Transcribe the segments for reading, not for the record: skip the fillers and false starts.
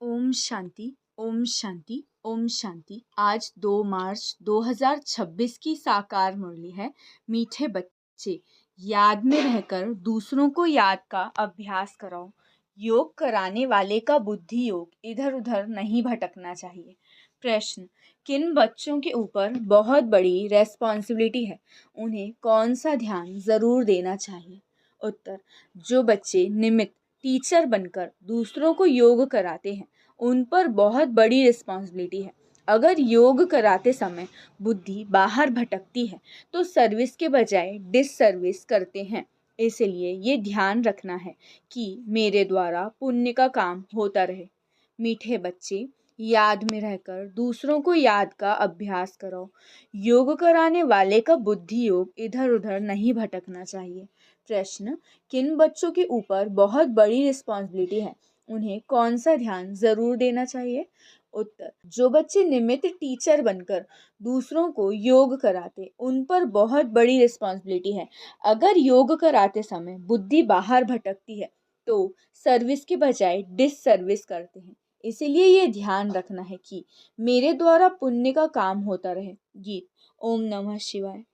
ओम शांति, ओम शांति, ओम शांति। आज 2 मार्च 2026 की साकार मुरली है। मीठे बच्चे, याद में रहकर दूसरों को याद का अभ्यास कराओ। योग कराने वाले का बुद्धि योग इधर उधर नहीं भटकना चाहिए। प्रश्न, किन बच्चों के ऊपर बहुत बड़ी रेस्पॉन्सिबिलिटी है, उन्हें कौन सा ध्यान ज़रूर देना चाहिए? उत्तर, जो बच्चे निमित्त टीचर बनकर दूसरों को योग कराते हैं, उन पर बहुत बड़ी रिस्पॉन्सिबिलिटी है। अगर योग कराते समय बुद्धि बाहर भटकती है तो सर्विस के बजाय डिससर्विस करते हैं। इसलिए ये ध्यान रखना है कि मेरे द्वारा पुण्य का काम होता रहे। मीठे बच्चे, याद में रहकर दूसरों को याद का अभ्यास करो। योग कराने वाले का बुद्धि योग इधर उधर नहीं भटकना चाहिए। प्रश्न, किन बच्चों के ऊपर बहुत बड़ी रिस्पॉन्सिबिलिटी है, उन्हें कौन सा ध्यान ज़रूर देना चाहिए? उत्तर, जो बच्चे निमित्त टीचर बनकर दूसरों को योग कराते, उन पर बहुत बड़ी रिस्पॉन्सिबिलिटी है। अगर योग कराते समय बुद्धि बाहर भटकती है तो सर्विस के बजाय डिससर्विस करते हैं। इसीलिए ये ध्यान रखना है कि मेरे द्वारा पुण्य का काम होता रहे। गीत। ओम नमः शिवाय।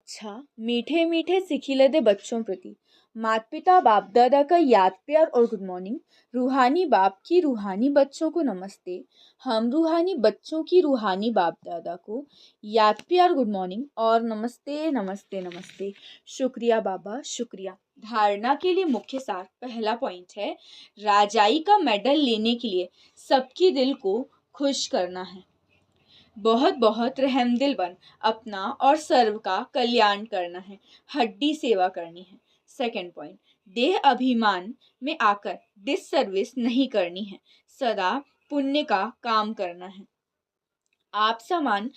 अच्छा, मीठे मीठे सिखिलते बच्चों प्रति माता पिता बाप दादा का याद प्यार और गुड मॉर्निंग। रूहानी बाप की रूहानी बच्चों को नमस्ते। हम रूहानी बच्चों की रूहानी बाप दादा को याद प्यार गुड मॉर्निंग और नमस्ते नमस्ते नमस्ते। शुक्रिया बाबा, शुक्रिया। धारणा के लिए मुख्य सार पहला पॉइंट है, राजाई का मेडल लेने के लिए सबकी दिल को खुश करना है। बहुत बहुत रहमदिल बन अपना और सर्व का कल्याण करना है। हड्डी सेवा करनी है। सेकंड पॉइंट, देह अभिमान में आकर डिससर्विस नहीं करनी है। सदा पुण्य का काम करना है। आप समान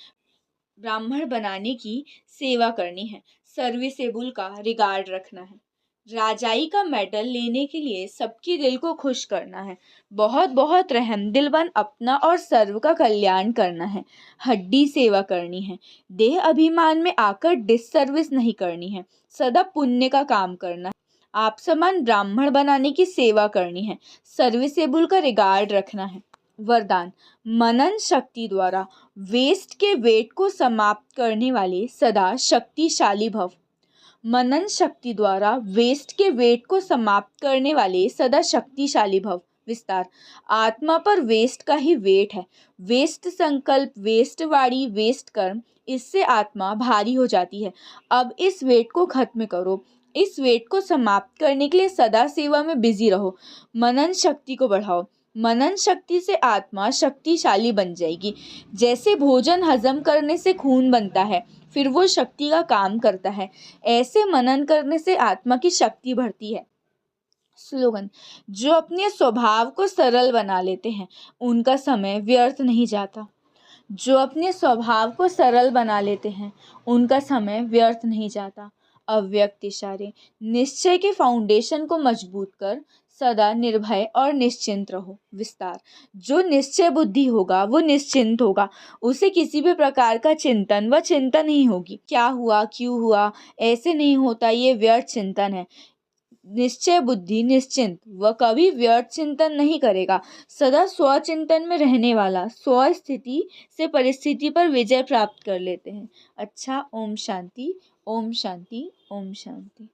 ब्राह्मण बनाने की सेवा करनी है। सर्विसेबल का रिगार्ड रखना है। राजाई का मेडल लेने के लिए सबकी दिल को खुश करना है। बहुत बहुत रहमदिल बन अपना और सर्व का कल्याण करना है। हड्डी सेवा करनी है। देह अभिमान में आकर डिससर्विस नहीं करनी है। सदा पुण्य का काम करना है। आप समान ब्राह्मण बनाने की सेवा करनी है। सर्विसेबल का रिगार्ड रखना है। वरदान, मनन शक्ति द्वारा वेस्ट के वेट को समाप्त करने वाले सदा शक्तिशाली भव। मनन शक्ति द्वारा वेस्ट के वेट को समाप्त करने वाले सदा शक्तिशाली भव। विस्तार, आत्मा पर वेस्ट का ही वेट है। वेस्ट संकल्प, वेस्ट वाणी, वेस्ट कर्म, इससे आत्मा भारी हो जाती है। अब इस वेट को खत्म करो। इस वेट को समाप्त करने के लिए सदा सेवा में बिजी रहो। मनन शक्ति को बढ़ाओ। मनन शक्ति से आत्मा शक्तिशाली बन जाएगी। जैसे भोजन हजम करने से खून बनता है, फिर वो शक्ति का काम करता है, ऐसे मनन करने से आत्मा की शक्ति बढ़ती है। स्लोगन, जो अपने स्वभाव को सरल बना लेते हैं, उनका समय व्यर्थ नहीं जाता। जो अपने स्वभाव को सरल बना लेते हैं, उनका समय व्यर्थ नहीं जाता। अव्यक्त इशारे, निश्चय के फाउंडेशन को मजबूत कर सदा निर्भय और निश्चिंत रहो। विस्तार, जो निश्चय बुद्धि होगा वो निश्चिंत होगा। उसे किसी भी प्रकार का चिंतन व चिंता नहीं होगी। क्या हुआ, क्यों हुआ, ऐसे नहीं होता, ये व्यर्थ चिंतन है। निश्चय बुद्धि निश्चिंत व कभी व्यर्थ चिंतन नहीं करेगा। सदा स्वचिंतन में रहने वाला स्व स्थिति से परिस्थिति पर विजय प्राप्त कर लेते हैं। अच्छा, ओम शांति, ओम शांति, ओम शांति।